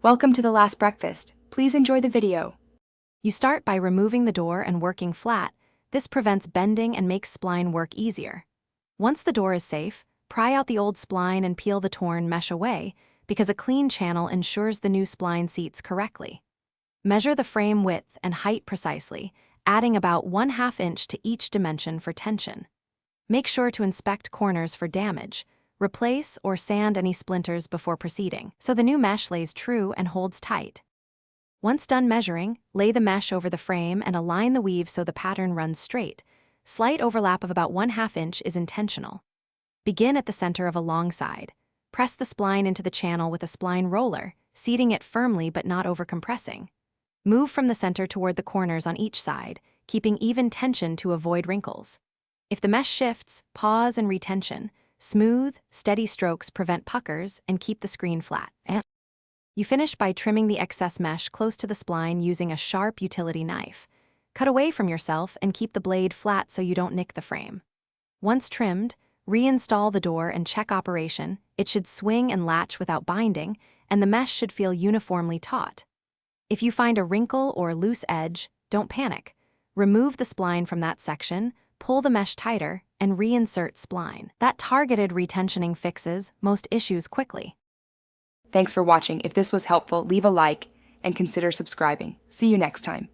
Welcome to the last breakfast. Please enjoy the video. You start by removing the door and working flat. This prevents bending and makes spline work easier. Once the door is safe, pry out the old spline and peel the torn mesh away, because a clean channel ensures the new spline seats correctly. Measure the frame width and height precisely, adding about 1/2 inch to each dimension for tension. Make sure to inspect corners for damage. Replace or sand any splinters before proceeding, so the new mesh lays true and holds tight. Once done measuring, lay the mesh over the frame and align the weave so the pattern runs straight. Slight overlap of about 1/2 inch is intentional. Begin at the center of a long side. Press the spline into the channel with a spline roller, seating it firmly but not overcompressing. Move from the center toward the corners on each side, keeping even tension to avoid wrinkles. If the mesh shifts, pause and retension. Smooth, steady strokes prevent puckers and keep the screen flat. You finish by trimming the excess mesh close to the spline using a sharp utility knife. Cut away from yourself and keep the blade flat so you don't nick the frame. Once trimmed, reinstall the door and check operation. It should swing and latch without binding, and the mesh should feel uniformly taut. If you find a wrinkle or loose edge, don't panic. Remove the spline from that section, pull the mesh tighter, and reinsert spline. That targeted retensioning fixes most issues quickly. Thanks for watching. If this was helpful, leave a like and consider subscribing. See you next time.